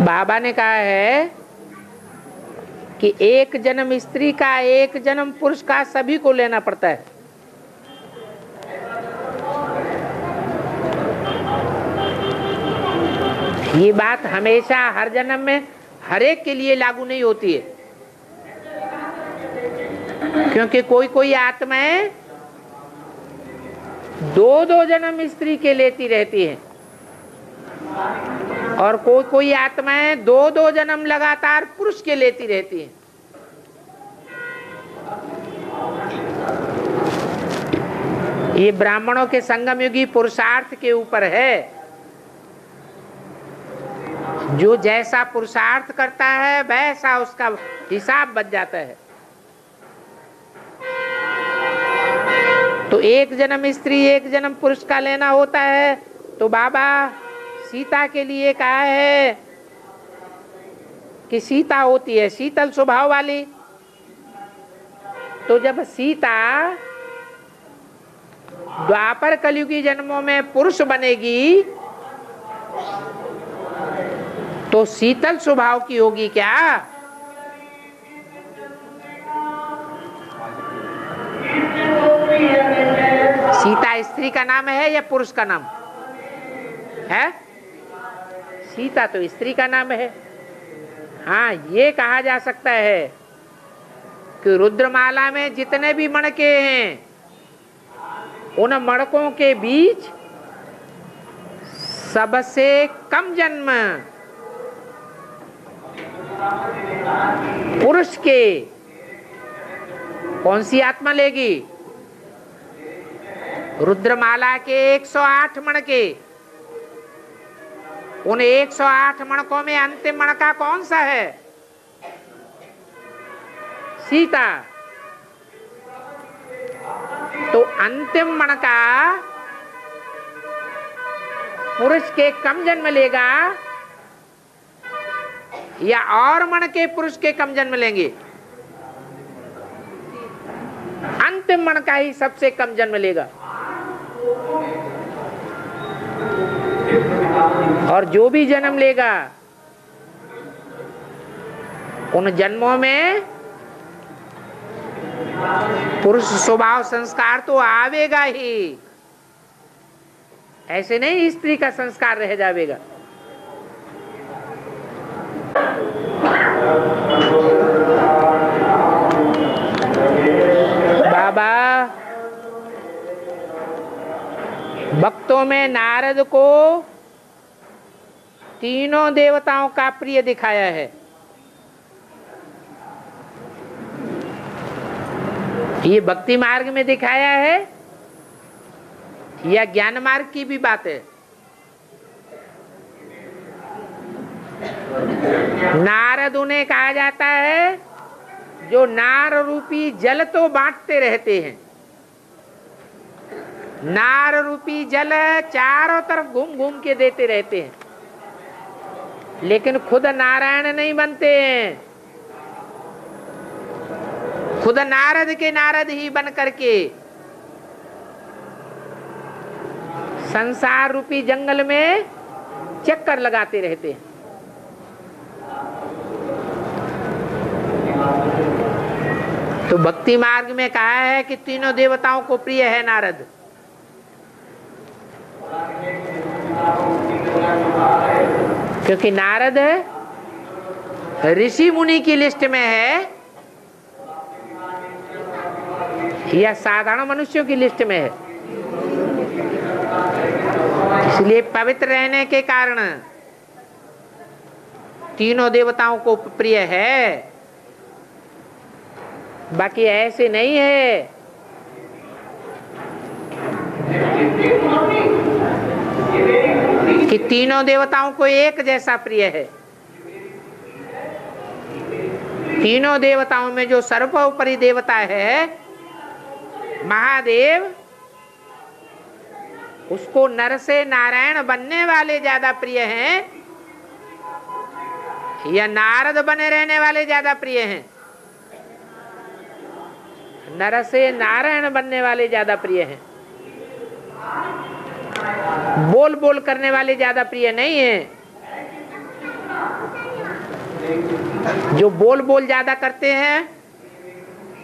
बाबा ने कहा है कि एक जन्म स्त्री का, एक जन्म पुरुष का सभी को लेना पड़ता है। ये बात हमेशा हर जन्म में हर एक के लिए लागू नहीं होती है, क्योंकि कोई कोई आत्माएं दो जन्म स्त्री के लेती रहती हैं और कोई कोई आत्माएं दो जन्म लगातार पुरुष के लेती रहती हैं। ये ब्राह्मणों के संगम युगी पुरुषार्थ के ऊपर है। जो जैसा पुरुषार्थ करता है वैसा उसका हिसाब बच जाता है। तो एक जन्म स्त्री एक जन्म पुरुष का लेना होता है। तो बाबा सीता के लिए कहा है कि सीता होती है शीतल स्वभाव वाली। तो जब सीता द्वापर कलयुगी जन्मों में पुरुष बनेगी तो शीतल स्वभाव की होगी क्या? सीता स्त्री का नाम है या पुरुष का नाम है? सीता तो स्त्री का नाम है। हाँ, ये कहा जा सकता है कि रुद्रमाला में जितने भी मणके हैं उन मणकों के बीच सबसे कम जन्म पुरुष के कौन सी आत्मा लेगी? रुद्रमाला के 108 मणके। उन 108 मणकों में अंतिम मणका कौन सा है? सीता। तो अंतिम मणका पुरुष के कम जन्म लेगा या और मणके पुरुष के कम जन्म लेंगे? अंतिम मणका ही सबसे कम जन्म लेगा। और जो भी जन्म लेगा उन जन्मों में पुरुष स्वभाव संस्कार तो आवेगा ही, ऐसे नहीं स्त्री का संस्कार रह जाएगा। बाबा भक्तों में नारद को तीनों देवताओं का प्रिय दिखाया है। ये भक्ति मार्ग में दिखाया है या ज्ञान मार्ग की भी बात है? नारद उन्हें कहा जाता है जो नार रूपी जल तो बांटते रहते हैं। नार रूपी जल चारों तरफ घूम घूम के देते रहते हैं, लेकिन खुद नारायण नहीं बनते हैं। खुद नारद के नारद ही बन करके संसार रूपी जंगल में चक्कर लगाते रहते हैं। तो भक्ति मार्ग में कहा है कि तीनों देवताओं को प्रिय है नारद। क्योंकि नारद ऋषि मुनि की लिस्ट में है या साधारण मनुष्यों की लिस्ट में है, इसलिए पवित्र रहने के कारण तीनों देवताओं को प्रिय है। बाकी ऐसे नहीं है कि तीनों देवताओं को एक जैसा प्रिय है। तीनों देवताओं में जो सर्वोपरि देवता है महादेव, उसको नर से नारायण बनने वाले ज्यादा प्रिय हैं या नारद बने रहने वाले ज्यादा प्रिय हैं? नर से नारायण बनने वाले ज्यादा प्रिय हैं। बोल बोल करने वाले ज्यादा प्रिय नहीं है। जो बोल बोल ज्यादा करते हैं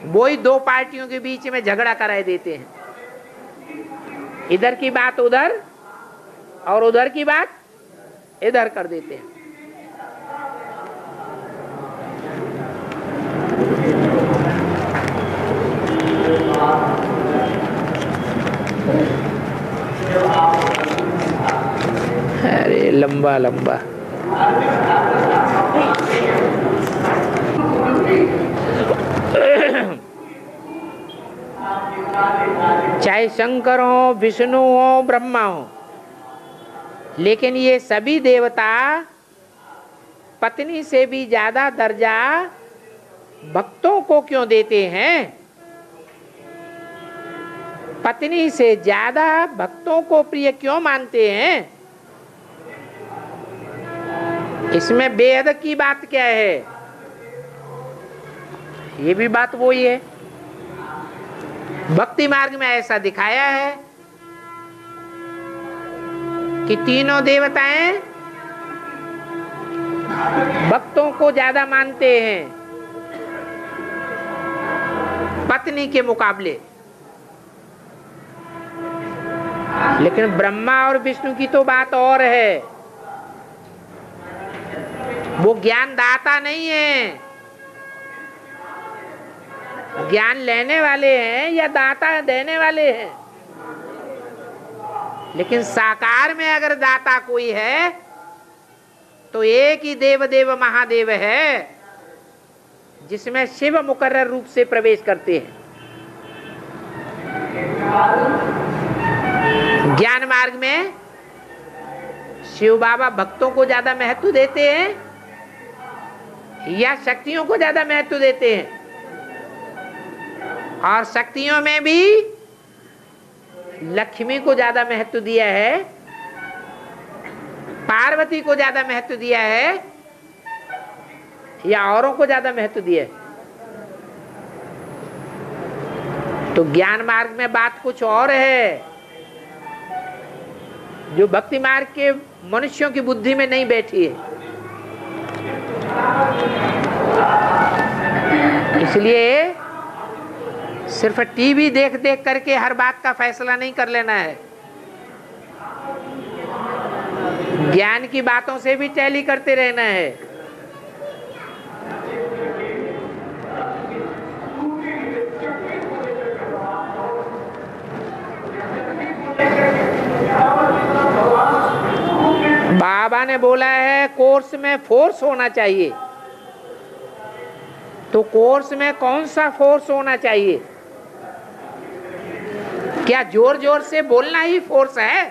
वो ही दो पार्टियों के बीच में झगड़ा कराए देते हैं। इधर की बात उधर और उधर की बात इधर कर देते हैं। अरे लंबा लंबा चाहे शंकर हो, विष्णु हो, ब्रह्मा हो, लेकिन ये सभी देवता पत्नी से भी ज्यादा दर्जा भक्तों को क्यों देते हैं? पत्नी से ज्यादा भक्तों को प्रिय क्यों मानते हैं? इसमें बेअदब की बात क्या है? ये भी बात वही है। भक्ति मार्ग में ऐसा दिखाया है कि तीनों देवताएं भक्तों को ज्यादा मानते हैं पत्नी के मुकाबले। लेकिन ब्रह्मा और विष्णु की तो बात और है। वो ज्ञान दाता नहीं है, ज्ञान लेने वाले हैं या दाता देने वाले हैं। लेकिन साकार में अगर दाता कोई है तो एक ही देव महादेव है, जिसमें शिव मुकर्रर रूप से प्रवेश करते हैं। ज्ञान मार्ग में शिव बाबा भक्तों को ज्यादा महत्व देते हैं या शक्तियों को ज्यादा महत्व देते हैं? और शक्तियों में भी लक्ष्मी को ज्यादा महत्व दिया है, पार्वती को ज्यादा महत्व दिया है या औरों को ज्यादा महत्व दिया है? तो ज्ञान मार्ग में बात कुछ और है, जो भक्ति मार्ग के मनुष्यों की बुद्धि में नहीं बैठी है। इसलिए सिर्फ टीवी देख देख करके हर बात का फैसला नहीं कर लेना है। ज्ञान की बातों से भी टैली करते रहना है। बाबा ने बोला है कोर्स में फोर्स होना चाहिए, तो कोर्स में कौन सा फोर्स होना चाहिए? क्या जोर जोर से बोलना ही फोर्स है?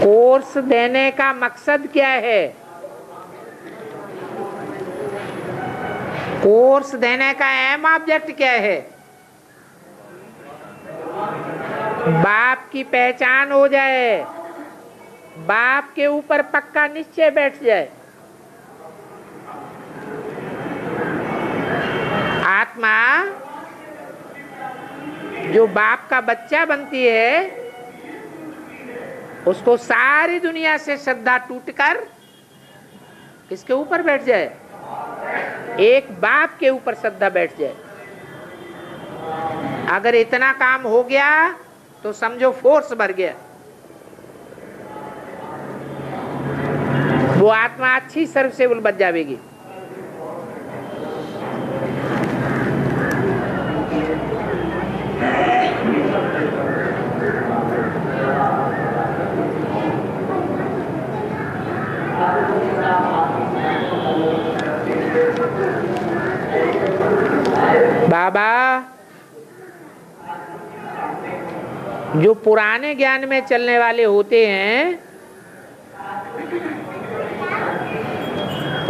कोर्स देने का मकसद क्या है? कोर्स देने का एम ऑब्जेक्ट क्या है? बाप की पहचान हो जाए, बाप के ऊपर पक्का निश्चय बैठ जाए। आत्मा जो बाप का बच्चा बनती है, उसको सारी दुनिया से श्रद्धा टूटकर किसके ऊपर बैठ जाए? एक बाप के ऊपर श्रद्धा बैठ जाए। अगर इतना काम हो गया तो समझो फोर्स भर गया। वो आत्मा अच्छी सर्विसेबल बच जाएगी। बाबा जो पुराने ज्ञान में चलने वाले होते हैं,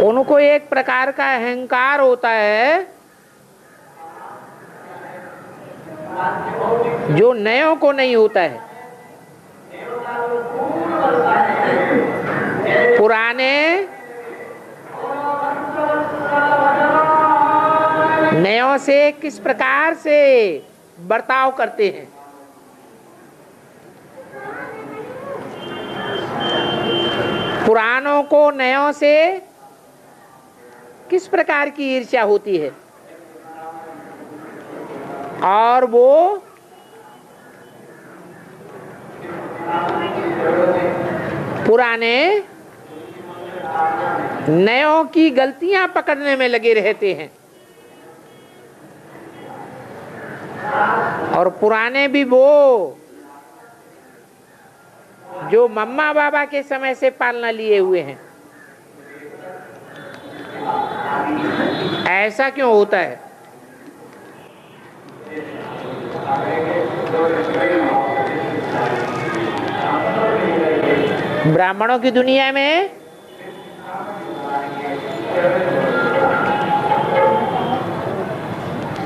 उनको एक प्रकार का अहंकार होता है जो नयों को नहीं होता है। पुराने नयों से किस प्रकार से बर्ताव करते हैं, पुरानों को नयों से किस प्रकार की ईर्ष्या होती है, और वो पुराने नयों की गलतियां पकड़ने में लगे रहते हैं, और पुराने भी वो जो मम्मा बाबा के समय से पालना लिए हुए हैं। ऐसा क्यों होता है? ब्राह्मणों की दुनिया में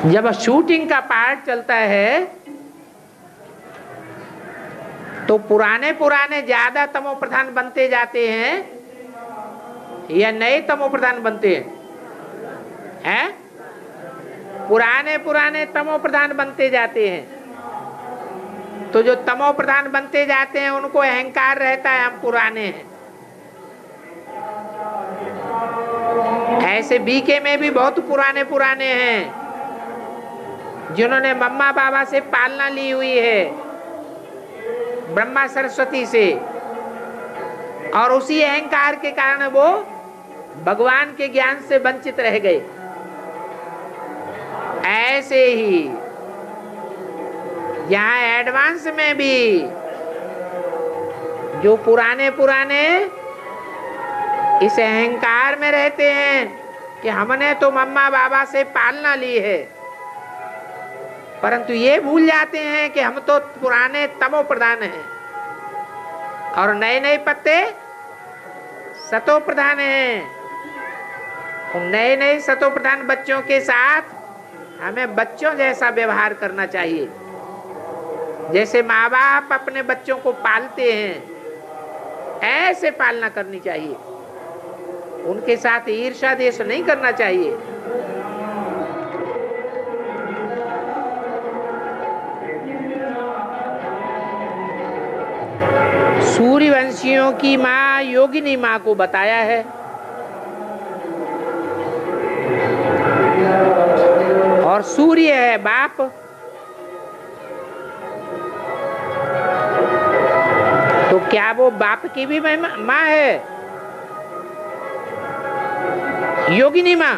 जब शूटिंग का पार्ट चलता है तो पुराने पुराने ज्यादा तमो प्रधान बनते जाते हैं या नए तमो प्रधान बनते हैं? पुराने पुराने तमो प्रधान बनते जाते हैं। तो जो तमो प्रधान बनते जाते हैं उनको अहंकार रहता है, हम पुराने हैं। ऐसे बीके में भी बहुत पुराने पुराने हैं जिन्होंने मम्मा बाबा से पालना ली हुई है, ब्रह्मा सरस्वती से, और उसी अहंकार के कारण वो भगवान के ज्ञान से वंचित रह गए। ऐसे ही यहाँ एडवांस में भी जो पुराने पुराने इस अहंकार में रहते हैं कि हमने तो मम्मा बाबा से पालना ली है, परंतु ये भूल जाते हैं कि हम तो पुराने तमो प्रधान हैं और नए नए पत्ते सतो प्रधान हैं। नए नए सतो प्रधान बच्चों के साथ हमें बच्चों जैसा व्यवहार करना चाहिए। जैसे माँ बाप अपने बच्चों को पालते हैं ऐसे पालना करनी चाहिए। उनके साथ ईर्ष्या द्वेष नहीं करना चाहिए। सूर्यवंशियों की माँ योगिनी माँ को बताया है, और सूर्य है बाप। तो क्या वो बाप की भी माँ है? योगिनी माँ।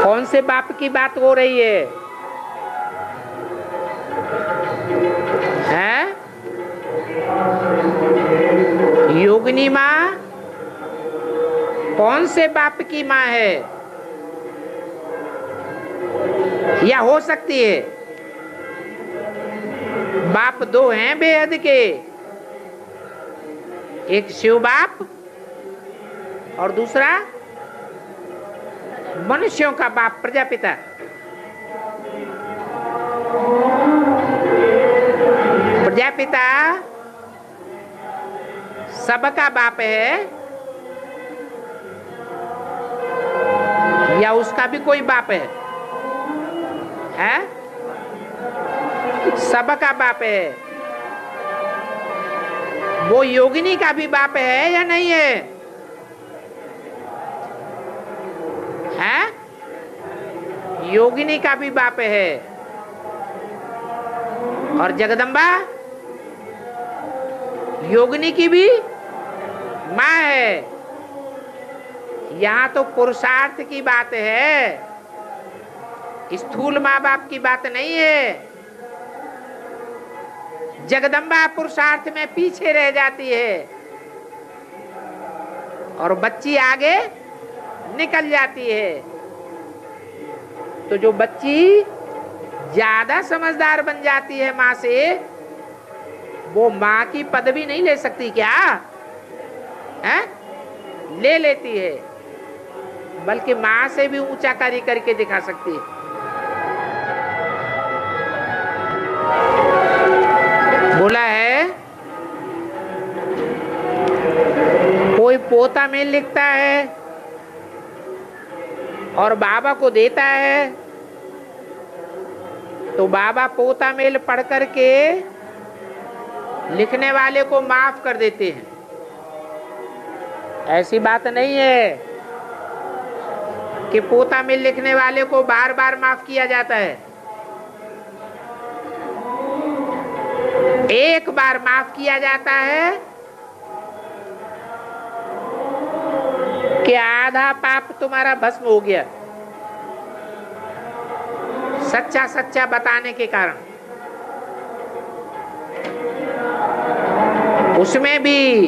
कौन से बाप की बात हो रही है? योगिनी माँ कौन से बाप की माँ है? या हो सकती है बाप दो हैं बेहद के, एक शिव बाप और दूसरा मनुष्यों का बाप प्रजापिता। प्रजापिता सबका बाप है या उसका भी कोई बाप है? सबका बाप है। वो योगिनी का भी बाप है या नहीं है? योगिनी का भी बाप है। और जगदम्बा योगिनी की भी माँ है। यहाँ तो पुरुषार्थ की बात है, स्थूल माँ बाप की बात नहीं है। जगदम्बा पुरुषार्थ में पीछे रह जाती है और बच्ची आगे निकल जाती है। तो जो बच्ची ज्यादा समझदार बन जाती है माँ से, वो माँ की पदवी नहीं ले सकती क्या? ले लेती है, बल्कि माँ से भी ऊंचा कार्य करके दिखा सकती है। बोला है कोई पोता मेल लिखता है और बाबा को देता है, तो बाबा पोता मेल पढ़ करके लिखने वाले को माफ कर देते हैं। ऐसी बात नहीं है कि पोता मिल लिखने वाले को बार बार माफ किया जाता है। एक बार माफ किया जाता है कि आधा पाप तुम्हारा भस्म हो गया, सच्चा सच्चा बताने के कारण। उसमें भी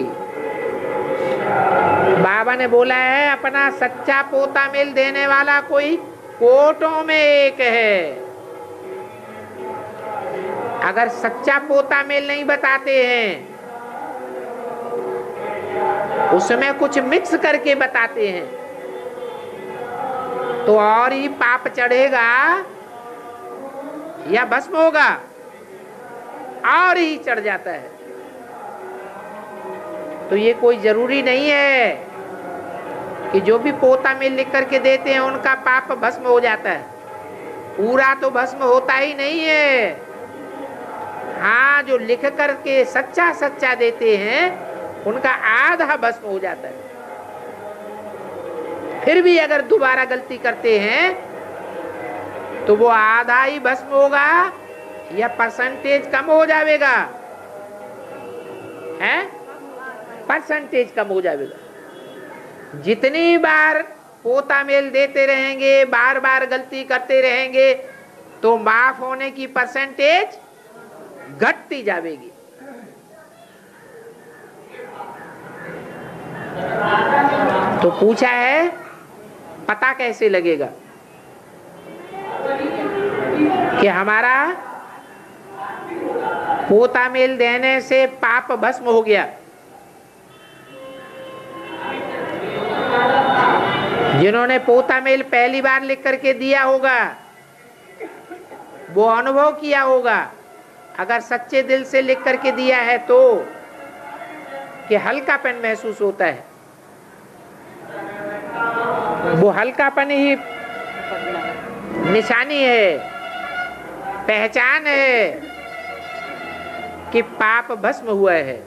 बाबा ने बोला है, अपना सच्चा पोता मिल देने वाला कोई कोटों में एक है। अगर सच्चा पोता मेल नहीं बताते हैं, उसमें कुछ मिक्स करके बताते हैं, तो और ही पाप चढ़ेगा या भस्म होगा, और ही चढ़ जाता है। तो ये कोई जरूरी नहीं है कि जो भी पोता में लिख करके देते हैं उनका पाप भस्म हो जाता है। पूरा तो भस्म होता ही नहीं है। हाँ, जो लिख करके सच्चा सच्चा देते हैं उनका आधा भस्म हो जाता है। फिर भी अगर दोबारा गलती करते हैं तो वो आधा ही भस्म होगा या परसेंटेज कम हो जाएगा, है परसेंटेज कम हो जाएगा। जितनी बार पोता मेल देते रहेंगे, बार बार गलती करते रहेंगे, तो माफ होने की परसेंटेज घटती जाएगी। तो पूछा है पता कैसे लगेगा कि हमारा पोता मेल देने से पाप भस्म हो गया। जिन्होंने पोता मेल पहली बार लिख करके दिया होगा वो अनुभव किया होगा, अगर सच्चे दिल से लिख करके दिया है तो कि हल्कापन महसूस होता है। वो हल्कापन ही निशानी है, पहचान है कि पाप भस्म हुआ है।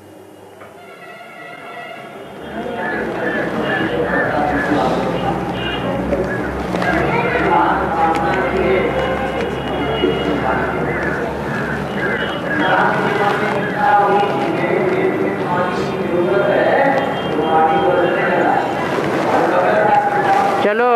चलो